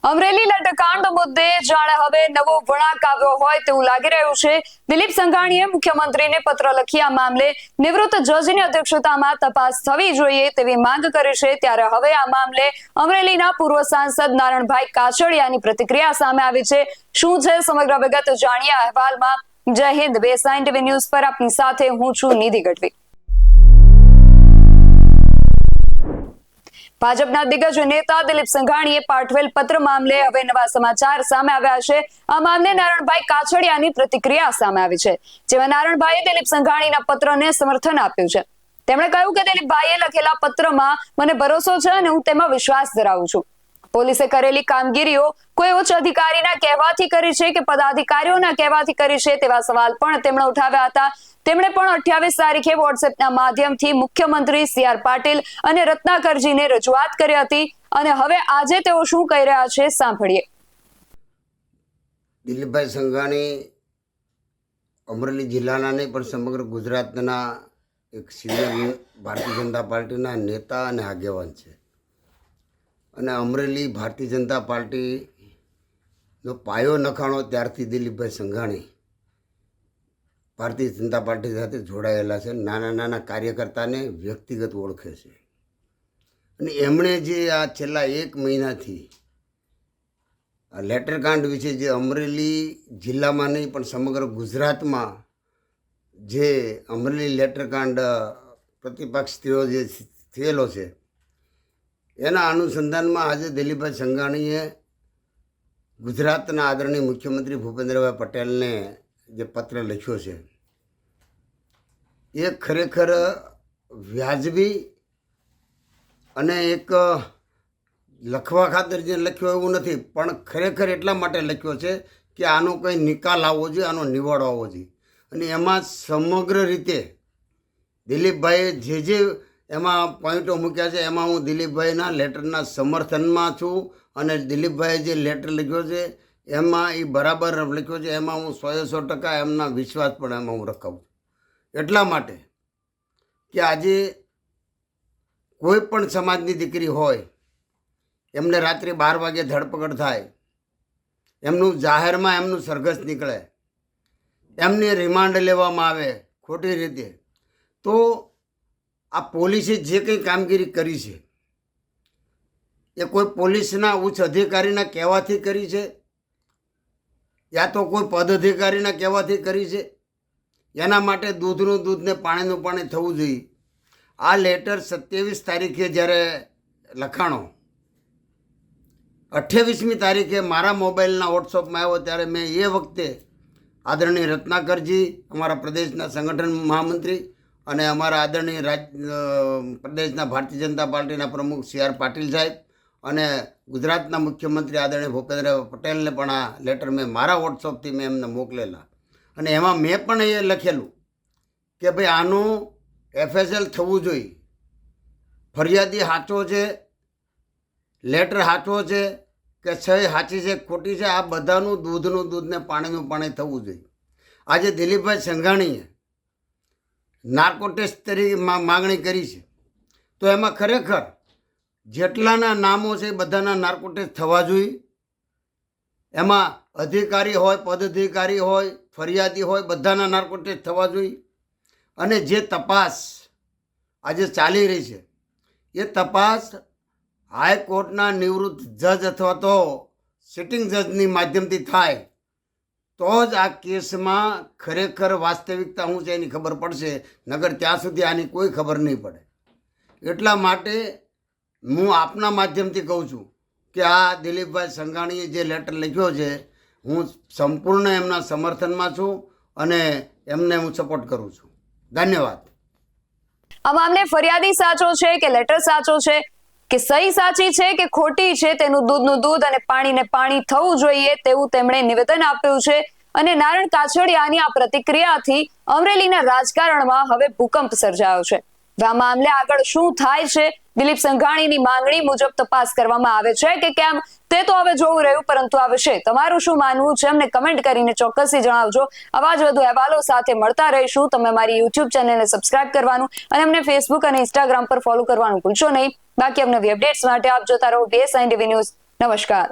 અમરેલી લટકાંડ મુદ્દે જાણે હવે નવો વળાંક આવ્યો હોય તેવું લાગી રહ્યું છે। દિલીપ સંઘાણીએ મુખ્યમંત્રીને પત્ર લખી આ મામલે નિવૃત્ત જજની અધ્યક્ષતામાં તપાસ થવી જોઈએ તેવી માંગ કરી છે। ત્યારે હવે આ મામલે અમરેલીના પૂર્વ સાંસદ નારણભાઈ કાછડિયાની પ્રતિક્રિયા સામે આવી છે। શું છે સમગ્ર વિગત જાણીએ અહેવાલમાં। જય હિન્દ, બેસાઈન ટીવી ન્યૂઝ પર આપની સાથે હું છું નિધિ ગઢવી। ભાજપના દિગ્ગજ નેતા દિલીપ સંઘાણીએ પાઠવેલ પત્ર મામલે હવે નવા સમાચાર સામે આવ્યા છે। આ મામલે નારણભાઈ કાછડિયાની પ્રતિક્રિયા સામે આવી છે, જેમાં નારણભાઈએ દિલીપ સંઘાણીના પત્રને સમર્થન આપ્યું છે। તેમણે કહ્યું કે દિલીપભાઈએ લખેલા પત્રમાં મને ભરોસો છે અને હું તેમાં વિશ્વાસ ધરાવું છું। પોલીસે કરેલી કામગીરીઓ કોઈ ઉચ્ચ અધિકારીના કહેવાથી કરી છે કે પદાધિકારીઓના કહેવાથી કરી છે તેવા સવાલ પણ તેમણે ઉઠાવ્યા હતા। તેમણે પણ 28 તારીખે વોટ્સએપના માધ્યમથી મુખ્યમંત્રી સી.આર. પાટીલ અને રત્નાકરજીને રજૂઆત કરી હતી અને હવે આજે તેઓ શું કહી રહ્યા છે સાંભળીએ। દિલીપભાઈ સંઘાણી અમરેલી જિલ્લાના નહીં પણ સમગ્ર ગુજરાતના એક સિનિયર ભારતીય જનતા પાર્ટીના નેતા અને આગેવાન છે અને અમરેલી ભારતીય જનતા પાર્ટીનો પાયો નખાણો ત્યારથી દિલીપભાઈ સંઘાણી ભારતીય જનતા પાર્ટી સાથે જોડાયેલા છે। નાના નાના કાર્યકર્તાને વ્યક્તિગત ઓળખે છે અને એમણે જે આ છેલ્લા 1 મહિનાથી આ લેટરકાંડ વિશે જે અમરેલી જિલ્લામાં નહીં પણ સમગ્ર ગુજરાતમાં જે અમરેલી લેટરકાંડ પ્રતિપક્ષીઓ જે થયેલો છે એના અનુસંધાનમાં આજે દિલીપભાઈ સંઘાણીએ ગુજરાતના આદરણીય મુખ્યમંત્રી ભૂપેન્દ્રભાઈ પટેલને જે પત્ર લખ્યો છે એ ખરેખર વ્યાજબી અને એક લખવા ખાતર જે લખ્યો એવું નથી પણ ખરેખર એટલા માટે લખ્યો છે કે આનો કંઈ નિકાલ આવવો જોઈએ, આનો નિવાડો આવવો જોઈએ। અને એમાં સમગ્ર રીતે દિલીપભાઈએ જે એમાં પોઈન્ટો મૂક્યા છે એમાં હું દિલીપભાઈના લેટરના સમર્થનમાં છું અને દિલીપભાઈએ જે લેટર લખ્યો છે એમાં એ બરાબર લખ્યો છે, એમાં હું 100% એમના વિશ્વાસ પણ એમાં હું રખાવું છું। એટલા માટે કે આજે કોઈ પણ સમાજની દીકરી હોય એમને રાત્રે 12 વાગે ધરપકડ થાય, એમનું જાહેરમાં એમનું સરઘસ નીકળે, એમને રિમાન્ડ લેવામાં આવે ખોટી રીતે, તો આ પોલીસે જે કંઈ કામગીરી કરી છે એ કોઈ પોલીસના ઉચ્ચ અધિકારીના કહેવાથી કરી છે યા તો કોઈ પદ અધિકારીના કહેવાથી કરી છે? એના માટે દૂધનું દૂધ ને પાણીનું પાણી થવું જોઈએ। આ લેટર 27 તારીખે જ્યારે લખાણો 28મી તારીખે મારા મોબાઈલના વોટ્સઅપમાં આવ્યો ત્યારે મેં એ વખતે આદરણીય રત્નાકરજી, અમારા પ્રદેશના સંગઠન મહામંત્રી અને અમારા આદરણીય પ્રદેશના ભારતીય જનતા પાર્ટીના પ્રમુખ સી.આર. પાટીલ સાહેબ અને ગુજરાતના મુખ્યમંત્રી આદરણીય ભૂપેન્દ્ર પટેલને પણ આ લેટર મેં મારા વોટ્સઅપથી મેં એમને મોકલેલા અને એમાં મેં પણ એ લખેલું કે ભાઈ આનું FSL થવું જોઈએ, ફરિયાદી સાચો છે, લેટર સાચો છે કે સહી સાચી છે ખોટી છે, આ બધાનું દૂધનું દૂધ ને પાણીનું પાણી થવું જોઈએ। આજે દિલીપભાઈ સંઘાણીએ નાર્કો ટેસ્ટ તરીકે માગણી કરી છે તો એમાં ખરેખર જેટલાના નામો છે એ બધાના નાર્કો ટેસ્ટ થવા જોઈએ। એમાં અધિકારી હોય, પદ અધિકારી હોય, ફરિયાદી હોય, બધાના નાર્કો ટેસ્ટ થવા જોઈએ। અને જે તપાસ આજે ચાલી રહી છે એ તપાસ હાઈકોર્ટના નિવૃત્ત જજ અથવા તો સિટિંગ જજની માધ્યમથી થાય તો જ આ કેસમાં ખરેખર વાસ્તવિકતા શું છે એની ખબર પડશે, નગર ત્યાં સુધી આની કોઈ ખબર નહીં પડે। એટલા માટે હું આપના માધ્યમથી કહું છું કે આ દિલીપભાઈ સંઘાણીએ જે લેટર લખ્યો છે હું સંપૂર્ણ એમના સમર્થનમાં છું અને એમને હું સપોર્ટ કરું છું। ધન્યવાદ। આ મામલે ફરિયાદી સાચો છે કે લેટર સાચો છે કે સહી સાચી છે કે ખોટી છે તેનું દૂધનું દૂધ અને પાણીને પાણી થવું જોઈએ તેવું તેમણે નિવેદન આપ્યું છે। અને નારણ કાછડિયાની આ પ્રતિક્રિયાથી અમરેલીના રાજકારણમાં હવે ભૂકંપ સર્જાયો છે। આ મામલે આગળ શું થાય છે, દિલીપ સંઘાણીની માંગણી મુજબ તપાસ કરવામાં આવે છે કે કેમ તે તો હવે જોવું રહ્યું, પરંતુ આ વિશે તમારું શું માનવું છે અમને કમેન્ટ કરીને ચોક્કસથી જણાવજો। આવા જ વધુ અહેવાલો સાથે મળતા રહીશું। તમે મારી YouTube ચેનલને સબસ્ક્રાઇબ કરવાનું અને અમને Facebook અને Instagram પર ફોલો કરવાનું ભૂલશો નહીં। બાકી અમને અપડેટ્સ માટે આપ જોતા રહો બેસાઈન ટીવી ન્યૂઝ। નમસ્કાર।